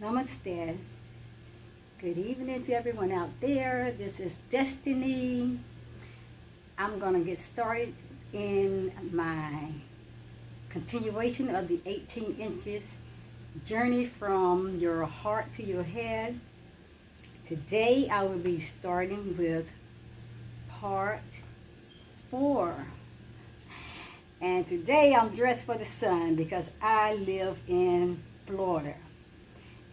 Namaste. Good evening to everyone out there. This is Destiny. I'm going to get started in my continuation of the 18 inches journey from your heart to your head. Today I will be starting with part 4. And today I'm dressed for the sun because I live in Florida.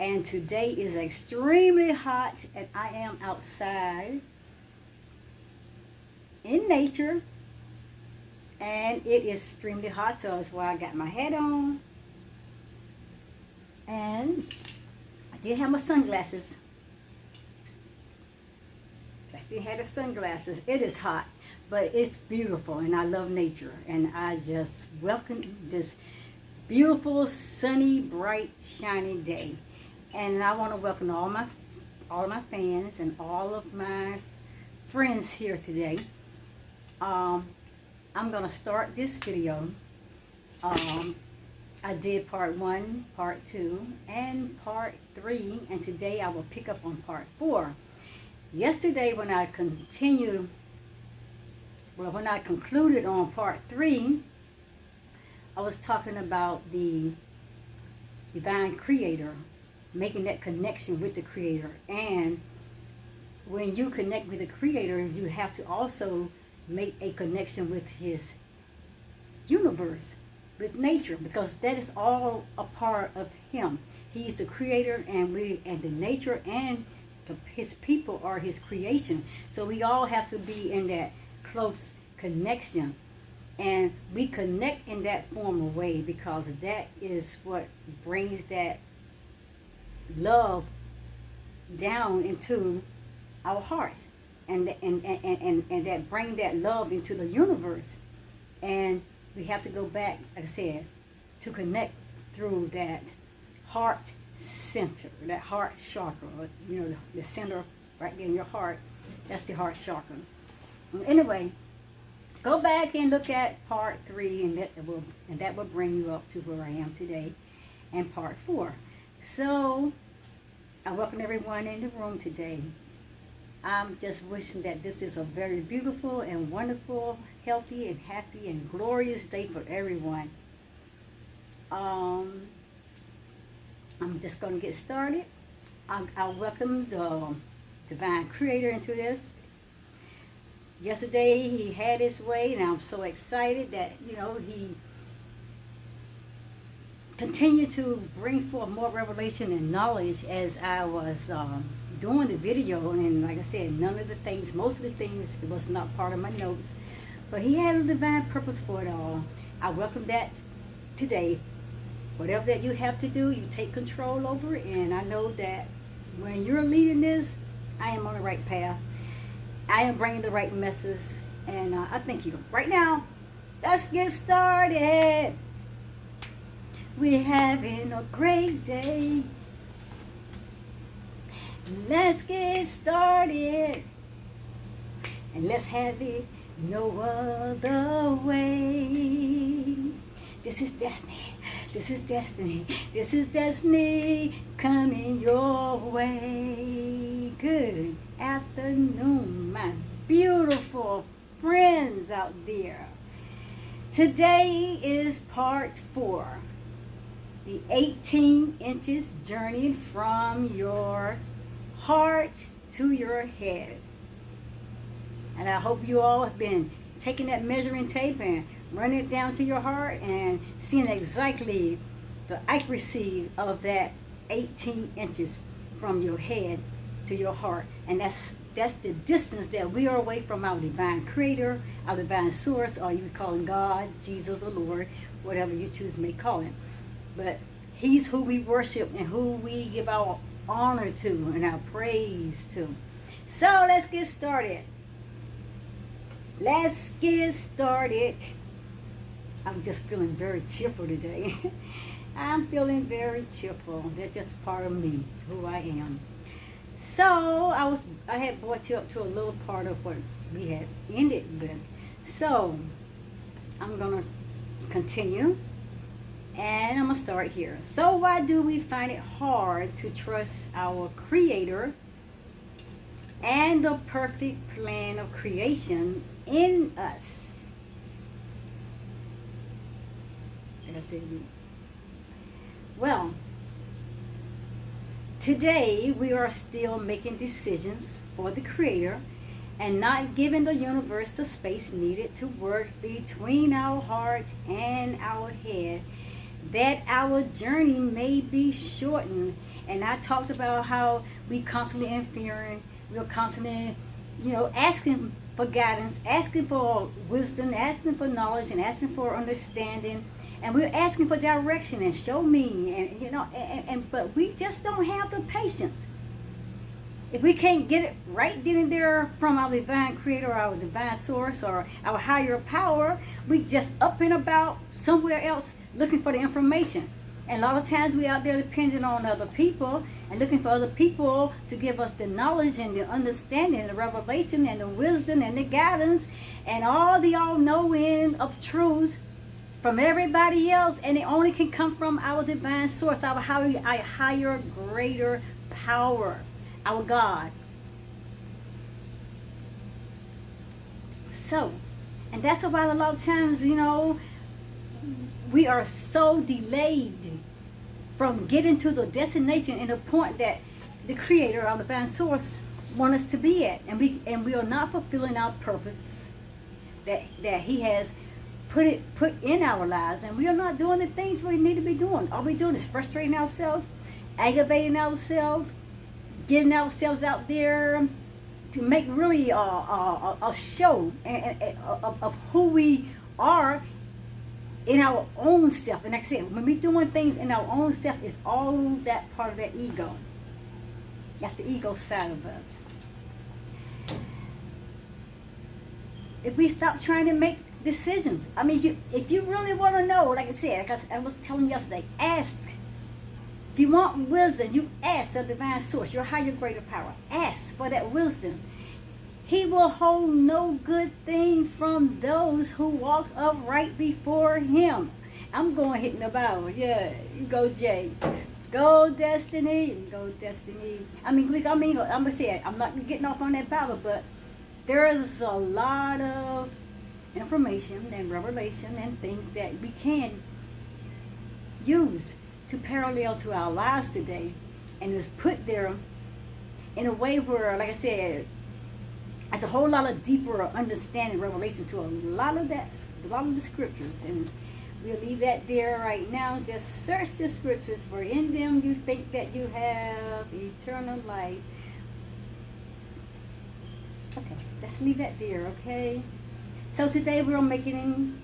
And today is extremely hot and I am outside in nature. And it is extremely hot, so that's why I got my hat on. And I did have my sunglasses. I still had the sunglasses. It is hot, but it's beautiful and I love nature. And I just welcome this beautiful, sunny, bright, shiny day. And I want to welcome all my fans and all of my friends here today. I'm going to start this video. I did part 1, part 2, and part 3, and today I will pick up on part 4. Yesterday when I concluded on part 3, I was talking about the divine creator, making that connection with the creator. And when you connect with the creator, you have to also make a connection with his universe, with nature, because that is all a part of him. He's the creator, and the nature and his people are his creation. So we all have to be in that close connection, and we connect in that formal way because that is what brings that love down into our hearts, and that bring that love into the universe. And we have to go back, like I said, to connect through that heart center, that heart chakra, the center right there in your heart. That's the heart chakra. Anyway, go back and look at part 3, and that will bring you up to where I am today, and part 4. So I welcome everyone in the room today. I'm just wishing that this is a very beautiful and wonderful, healthy and happy and glorious day for everyone. I'm just going to get started. I welcome the divine creator into this. Yesterday he had his way, and I'm so excited that he continue to bring forth more revelation and knowledge as I was doing the video. And like I said, most of the things was not part of my notes, but he had a divine purpose for it all. I welcome that today. Whatever that you have to do, you take control over it, and I know that when you're leading this, I am on the right path. I am bringing the right message, and I thank you. Right now, let's get started. We're having a great day. Let's get started. And let's have it no other way. This is destiny. This is destiny. This is destiny coming your way. Good afternoon, my beautiful friends out there. Today is part 4. The 18 inches journey from your heart to your head. And I hope you all have been taking that measuring tape and running it down to your heart and seeing exactly the accuracy of that 18 inches from your head to your heart. And that's the distance that we are away from our divine creator, our divine source, or you call him God, Jesus, or Lord, whatever you choose may call him. But he's who we worship and who we give our honor to and our praise to. So let's get started. Let's get started. I'm just feeling very cheerful today. I'm feeling very cheerful. That's just part of me, who I am. So I had brought you up to a little part of what we had ended with. So I'm gonna continue, and I'm gonna start here. So why do we find it hard to trust our Creator and the perfect plan of creation in us? Like I said, well, today we are still making decisions for the Creator and not giving the universe the space needed to work between our heart and our head, that our journey may be shortened. And I talked about how we constantly interfering, we're constantly, asking for guidance, asking for wisdom, asking for knowledge, and asking for understanding. And we're asking for direction and show me, and but we just don't have the patience. If we can't get it right then and there from our divine creator, or our divine source, or our higher power, we just up and about somewhere else looking for the information. And a lot of times we out there depending on other people and looking for other people to give us the knowledge and the understanding and the revelation and the wisdom and the guidance and all the all-knowing of truths from everybody else. And it only can come from our divine source, our higher, greater power, our God. So, and that's why a lot of times, we are so delayed from getting to the destination and the point that the Creator, our divine source, wants us to be at. And we are not fulfilling our purpose that He has put in our lives, and we are not doing the things we need to be doing. All we're doing is frustrating ourselves, aggravating ourselves, getting ourselves out there to make really a show of who we are in our own self. And like I said, when we're doing things in our own self, it's all that part of that ego. That's the ego side of us. If we stop trying to make decisions, if you really want to know, like I said, like I was telling you yesterday, ask. If you want wisdom, you ask the divine source, your higher, greater power. Ask for that wisdom. He will hold no good thing from those who walk upright before Him. I'm going hitting the Bible. Yeah, you go, Jay. Go, Destiny. Go, Destiny. I'm gonna say it. I'm not getting off on that Bible, but there is a lot of information and revelation and things that we can use to parallel to our lives today, and it's put there in a way where, like I said, it's a whole lot of deeper understanding, revelation to a lot of the scriptures. And we'll leave that there right now. Just search the scriptures, for in them you think that you have eternal life. Okay, let's leave that there, okay? So today we're making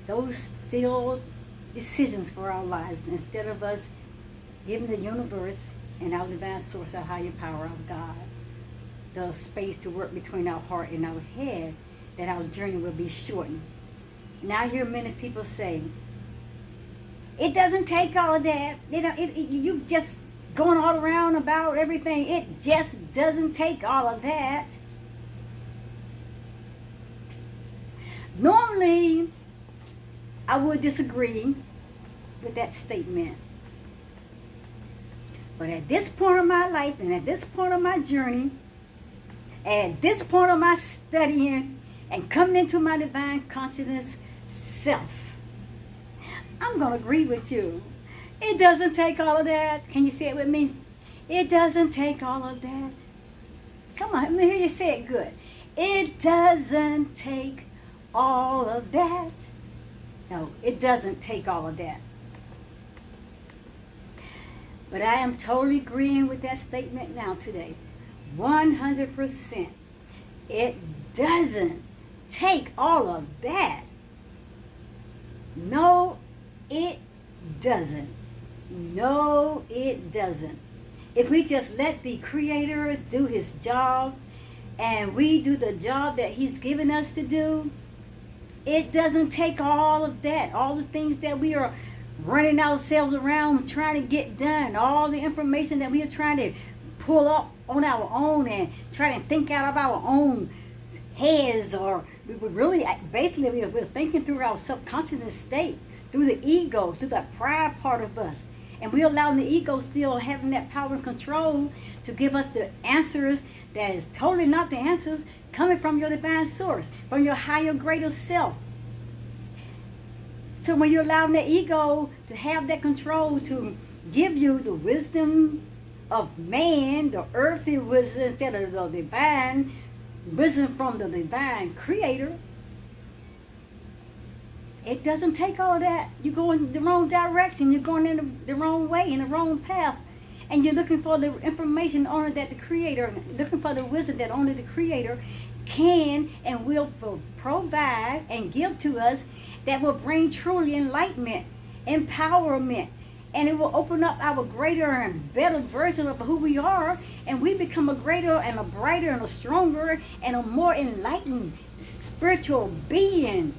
those still decisions for our lives, instead of us giving the universe and our divine source, our higher power of God, the space to work between our heart and our head, that our journey will be shortened. And I hear many people say, it doesn't take all of that. You just going all around about everything. It just doesn't take all of that. Normally, I would disagree with that statement. But at this point of my life, and at this point of my journey, and at this point of my studying and coming into my divine consciousness self, I'm going to agree with you. It doesn't take all of that. Can you say it with me? It doesn't take all of that. Come on, let me hear you say it good. It doesn't take all of that. No, it doesn't take all of that. But I am totally agreeing with that statement now today. 100%. It doesn't take all of that. No, it doesn't. No, it doesn't. If we just let the Creator do His job, and we do the job that He's given us to do, it doesn't take all of that. All the things that we are running ourselves around trying to get done, all the information that we are trying to pull up on our own and try to think out of our own heads, or we would really, basically, we're thinking through our subconscious state, through the ego, through that pride part of us. And we allow the ego still having that power and control to give us the answers that is totally not the answers coming from your divine source, from your higher, greater self. So when you're allowing the ego to have that control to give you the wisdom of man, the earthly wisdom instead of the divine wisdom from the divine creator, it doesn't take all of that. You're going the wrong direction. You're going in the wrong way, in the wrong path. And you're looking for the information only that the creator, looking for the wisdom that only the creator can and will provide and give to us, that will bring truly enlightenment, empowerment, and it will open up our greater and better version of who we are, and we become a greater and a brighter and a stronger and a more enlightened spiritual being.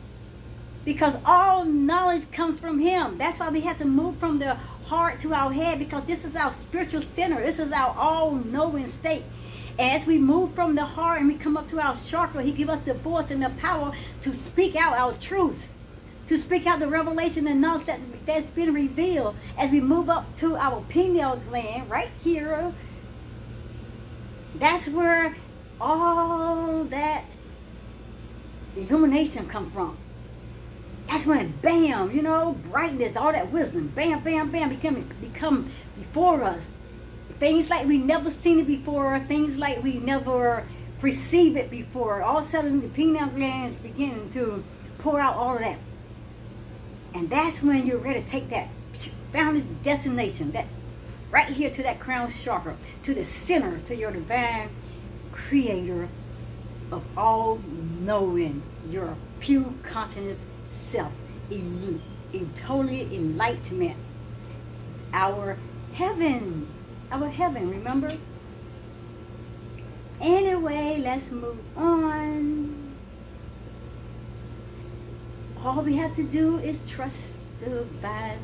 Because all knowledge comes from him. That's why we have to move from the heart to our head, because this is our spiritual center. This is our all-knowing state. And as we move from the heart and we come up to our chakra, he gives us the voice and the power to speak out our truth, to speak out the revelation and knowledge that's been revealed. As we move up to our pineal gland, right here, that's where all that illumination comes from. That's when, bam, brightness, all that wisdom, bam, bam, bam, become before us. Things like we never seen it before, things like we never perceived it before. All of a sudden, the pineal glands begin to pour out all of that. And that's when you're ready to take that boundless destination, that right here to that crown chakra, to the center, to your divine creator of all knowing, your pure consciousness self, in totally enlightenment. Our heaven, remember? Anyway, let's move on. All we have to do is trust the divine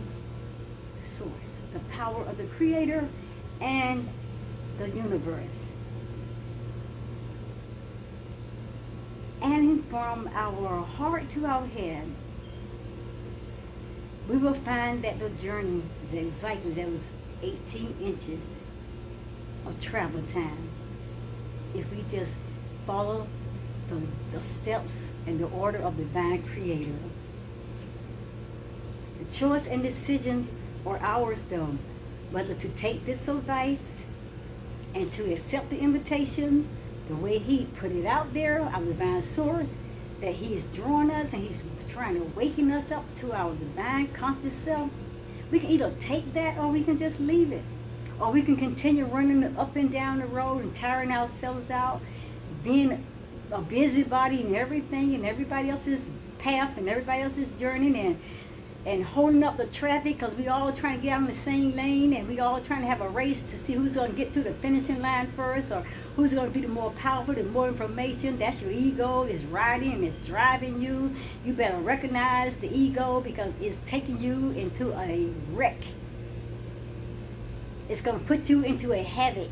source, the power of the creator and the universe. And from our heart to our head, we will find that the journey is exactly those 18 inches of travel time. If we just follow the steps and the order of the divine creator. The choice and decisions are ours though, whether to take this advice and to accept the invitation the way he put it out there, our divine source, that he is drawing us and he's trying to awaken us up to our divine conscious self. We can either take that or we can just leave it. Or we can continue running up and down the road and tiring ourselves out, being a busybody in everything and everybody else's path and everybody else's journey, and holding up the traffic because we all trying to get out in the same lane, and we all trying to have a race to see who's going to get to the finishing line first, or who's going to be the more powerful, the more information. That's your ego is riding and it's driving you. You better recognize the ego because it's taking you into a wreck. It's going to put you into a havoc,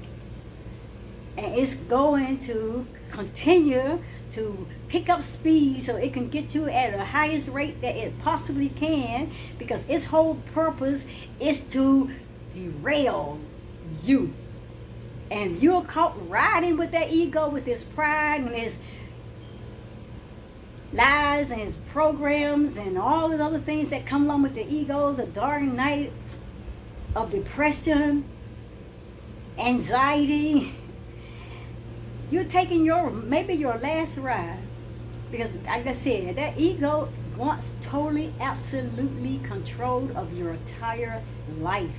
and it's going to continue to pick up speed so it can get you at the highest rate that it possibly can, because its whole purpose is to derail you. And you're caught riding with that ego, with his pride and his lies and his programs and all the other things that come along with the ego, the dark night of depression, anxiety. You're taking maybe your last ride, because like I said, that ego wants totally, absolutely control of your entire life,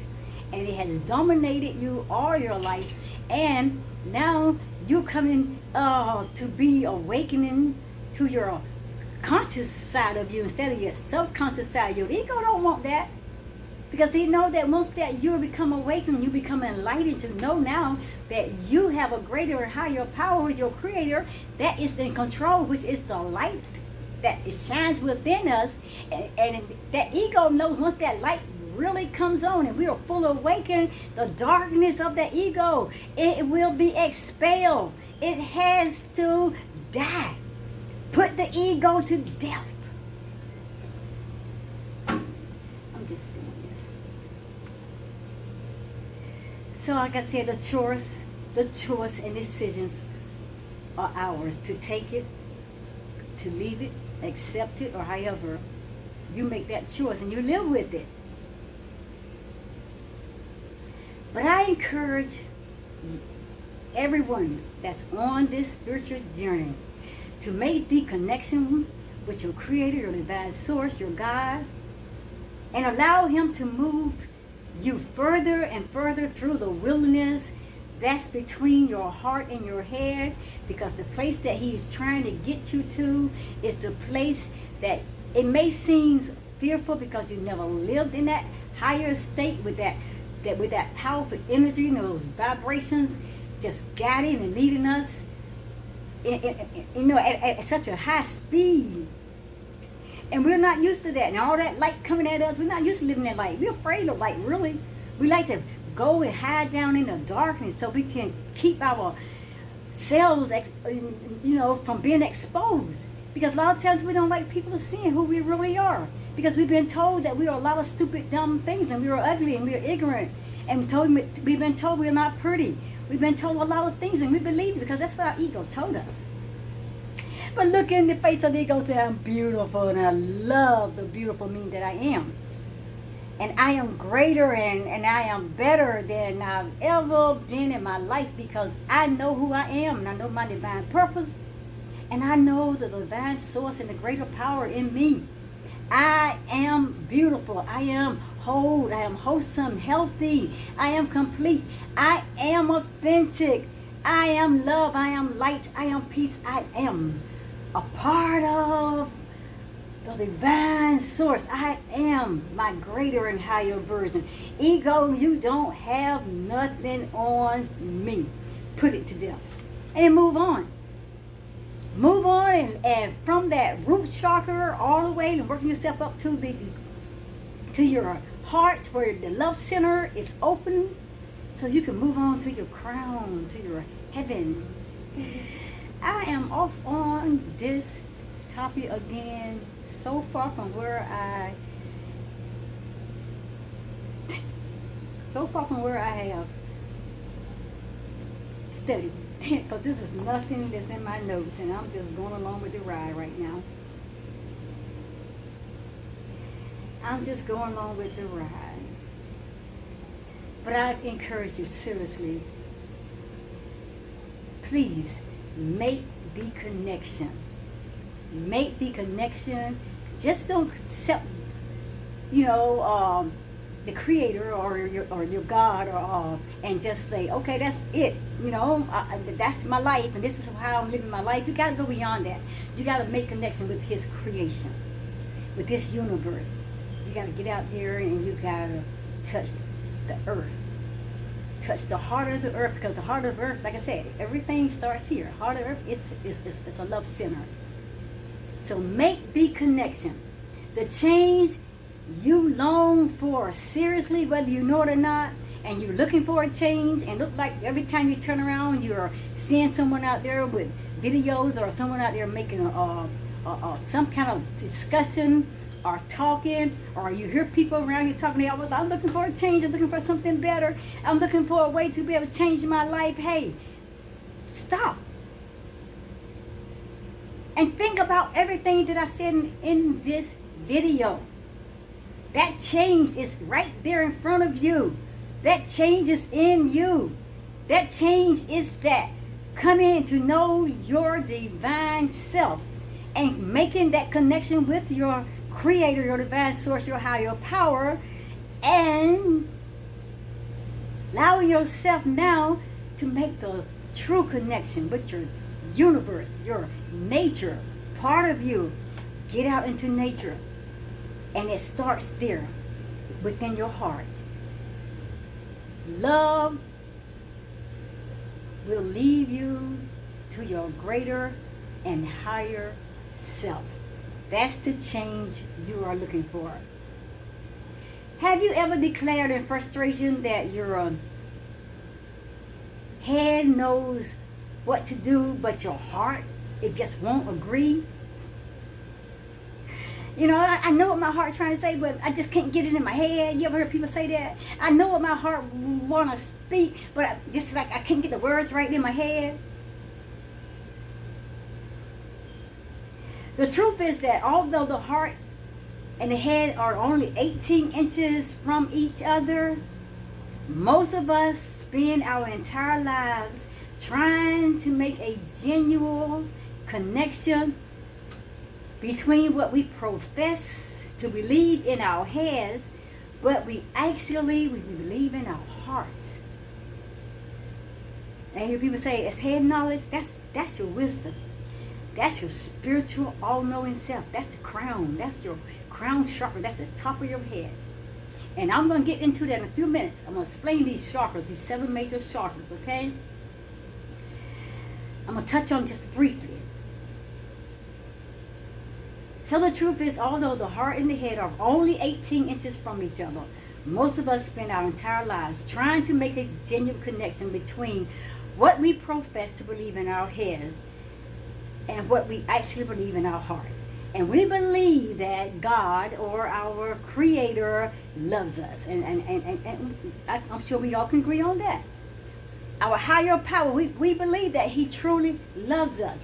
and it has dominated you all your life. And now you're coming to be awakening to your conscious side of you instead of your subconscious side. Your ego don't want that, because he know that once that you become awakened, you become enlightened to know now that you have a greater and higher power with your creator that is in control, which is the light that it shines within us. And that ego knows once that light really comes on and we are fully awakened, the darkness of the ego, it will be expelled. It has to die. Put the ego to death. So like I said, the choice and decisions are ours to take it, to leave it, accept it, or however you make that choice and you live with it. But I encourage everyone that's on this spiritual journey to make the connection with your creator, your divine source, your God, and allow him to move you further and further through the wilderness that's between your heart and your head, because the place that he is trying to get you to is the place that it may seem fearful because you never lived in that higher state with that powerful energy and those vibrations just guiding and leading us at such a high speed. And we're not used to that. And all that light coming at us, we're not used to living that light. We're afraid of light, really. We like to go and hide down in the darkness so we can keep ourselves, from being exposed. Because a lot of times we don't like people seeing who we really are. Because we've been told that we are a lot of stupid, dumb things, and we are ugly, and we are ignorant. And we've been told we're not pretty. We've been told a lot of things, and we believe it because that's what our ego told us. But look in the face of the ego and say, I'm beautiful, and I love the beautiful me that I am. And I am greater and I am better than I've ever been in my life because I know who I am, and I know my divine purpose, and I know the divine source and the greater power in me. I am beautiful. I am whole. I am wholesome, healthy. I am complete. I am authentic. I am love. I am light. I am peace. I am a part of the divine source. I am my greater and higher version. Ego, you don't have nothing on me. Put it to death. And move on. Move on and from that root chakra all the way and working yourself up to your heart where the love center is open so you can move on to your crown, to your heaven. I am off on this topic again, so far from where I have studied. Because this is nothing that's in my notes, and I'm just going along with the ride right now. I'm just going along with the ride. But I encourage you seriously, please make the connection. Make the connection. Just don't accept, the creator or your God and just say, okay, that's it. That's my life and this is how I'm living my life. You got to go beyond that. You got to make connection with his creation, with this universe. You got to get out there and you got to touch the earth. Touch the heart of the earth, because the heart of the earth, like I said, everything starts here. Heart of the earth is a love center. So make the connection. The change you long for, seriously, whether you know it or not, and you're looking for a change, and look like every time you turn around you're seeing someone out there with videos or someone out there making some kind of discussion or talking, or you hear people around you talking, I'm looking for a change, I'm looking for something better, I'm looking for a way to be able to change my life. Hey, stop and think about everything that I said in this video. That change is right there in front of you. That change is in you. That change is that coming to know your divine self and making that connection with your creator, your divine source, your higher power, and allowing yourself now to make the true connection with your universe, your nature, part of you. Get out into nature. And it starts there, within your heart. Love will lead you to your greater and higher self. That's the change you are looking for. Have you ever declared in frustration that your head knows what to do, but your heart, it just won't agree? You know, I know what my heart's trying to say, but I just can't get it in my head. You ever heard people say that? I know what my heart want to speak, but just like I can't get the words right in my head. The truth is that although the heart and the head are only 18 inches from each other, most of us spend our entire lives trying to make a genuine connection between what we profess to believe in our heads, but we believe in our hearts. And I hear people say, it's head knowledge. That's your wisdom. That's your spiritual all-knowing self. That's the crown. That's your crown chakra. That's the top of your head. And I'm going to get into that in a few minutes. I'm going to explain these chakras, these 7 major chakras, okay? I'm going to touch on just briefly. So the truth is, although the heart and the head are only 18 inches from each other, most of us spend our entire lives trying to make a genuine connection between what we profess to believe in our heads and what we actually believe in our hearts. And we believe that God or our Creator loves us. And I'm sure we all can agree on that. Our higher power, we believe that He truly loves us.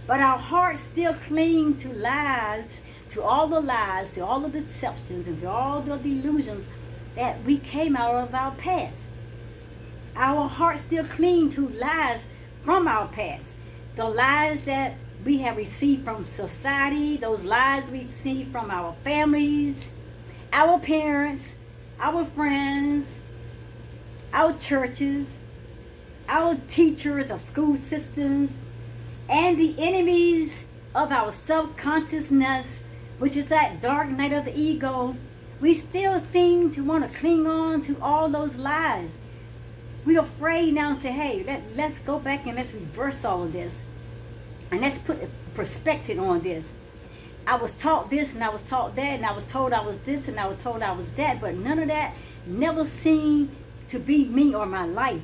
But our hearts still cling to lies, to all the lies, to all the deceptions, and to all the delusions that we came out of our past. Our hearts still cling to lies from our past. The lies that we have received from society, those lies we received from our families, our parents, our friends, our churches, our teachers of school systems, and the enemies of our self-consciousness, which is that dark night of the ego. We still seem to want to cling on to all those lies. We're afraid now to, hey, let's go back and let's reverse all of this. And let's put a perspective on this. I was taught this and I was taught that, and I was told I was this and I was told I was that, but none of that never seemed to be me or my life.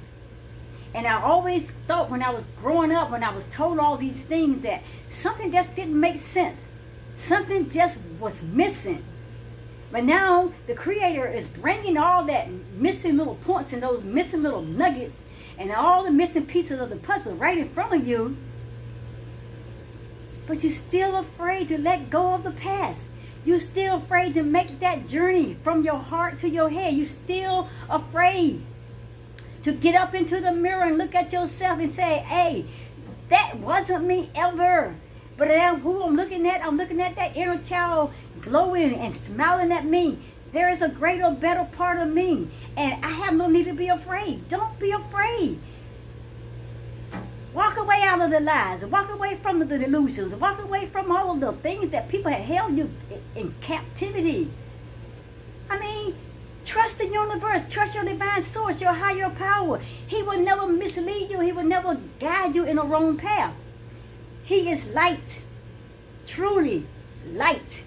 And I always thought when I was growing up, when I was told all these things, that something just didn't make sense. Something just was missing. But now the Creator is bringing all that missing little points and those missing little nuggets and all the missing pieces of the puzzle right in front of you. But you're still afraid to let go of the past. You're still afraid to make that journey from your heart to your head. You're still afraid to get up into the mirror and look at yourself and say, hey, that wasn't me ever. But who I'm looking at that inner child glowing and smiling at me. There is a greater, better part of me. And I have no need to be afraid. Don't be afraid. Walk away out of the lies. Walk away from the delusions. Walk away from all of the things that people have held you in captivity. I mean, trust the universe. Trust your divine source, your higher power. He will never mislead you. He will never guide you in a wrong path. He is light. Truly light.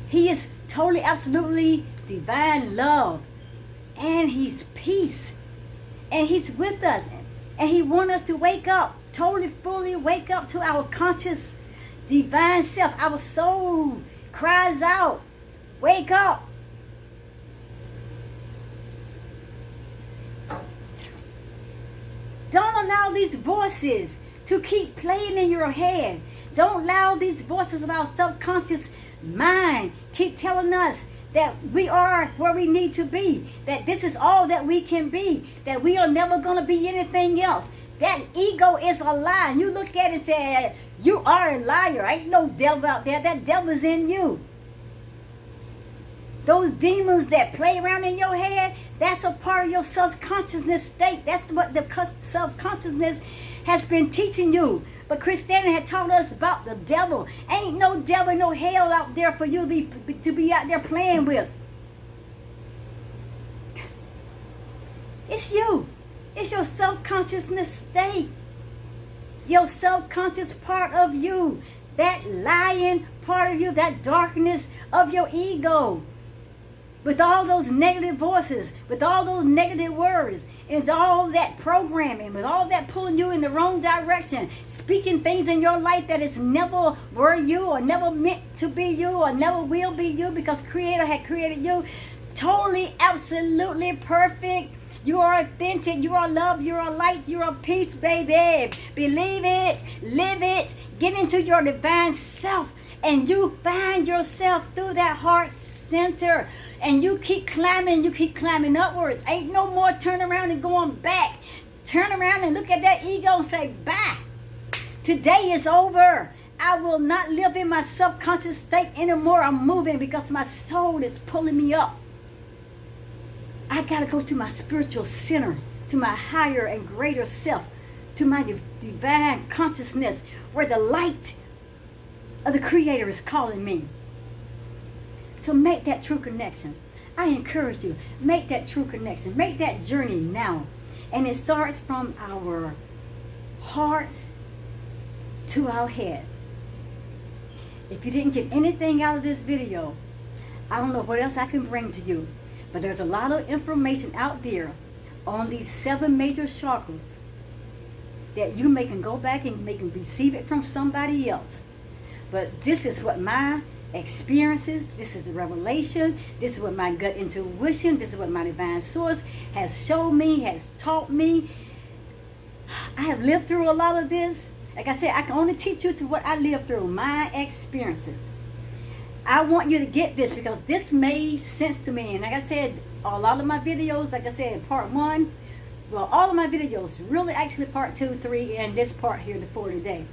He is totally, absolutely divine love. And He's peace. And He's with us. And He wants us to wake up. Totally, fully wake up to our conscious divine self. Our soul cries out, wake up. Don't allow these voices to keep playing in your head. Don't allow these voices of our subconscious mind keep telling us that we are where we need to be, that this is all that we can be, that we are never going to be anything else. That ego is a lie. And you look at it and say, you are a liar. Ain't no devil out there. That devil's in you. Those demons that play around in your head, that's a part of your subconsciousness state. That's what the subconsciousness has been teaching you. But Christianity had taught us about the devil. Ain't no devil, no hell out there for you to be out there playing with. It's you. It's your subconsciousness state. Your subconscious part of you. That lying part of you, that darkness of your ego. with all those negative voices, with all those negative words, and all that programming, with all that pulling you in the wrong direction, speaking things in your life that is never were you, or never meant to be you, or never will be you, because Creator had created you totally, absolutely perfect. You are authentic, you are love, you are light, you are peace, baby. Believe it, live it, get into your divine self, and you find yourself through that heart center, and you keep climbing upwards. Ain't no more turn around and going back. Turn around and look at that ego and say, bye. Today is over. I will not live in my subconscious state anymore. I'm moving because my soul is pulling me up. I gotta go to my spiritual center, to my higher and greater self, to my divine consciousness, where the light of the Creator is calling me. So make that true connection. I encourage you, make that true connection. Make that journey now. And it starts from our hearts to our head. If you didn't get anything out of this video, I don't know what else I can bring to you. But there's a lot of information out there on these 7 major chakras that you can go back and can receive it from somebody else. But this is what my experiences, this is the revelation, this is what my gut intuition, this is what my divine source has shown me, has taught me. I have lived through a lot of this. Like I said, I can only teach you to what I lived through, my experiences. I want you to get this because this made sense to me. And like I said, a lot of my videos, like I said, part 1, well, all of my videos, really actually part 2, 3, and this part here, the 4 today.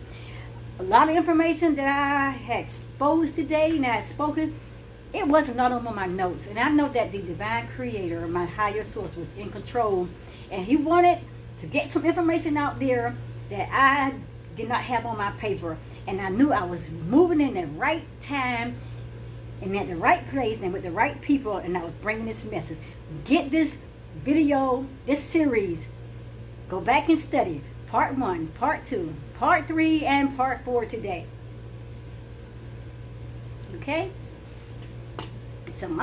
A lot of information that I had exposed today and I had spoken, it wasn't not on my notes. And I know that the divine Creator, my higher source, was in control. And He wanted to get some information out there that I did not have on my paper. And I knew I was moving in the right time and at the right place and with the right people, and I was bringing this message. Get this video, this series, go back and study part 1, part 2, part 3, and part 4 today. Okay? So I'm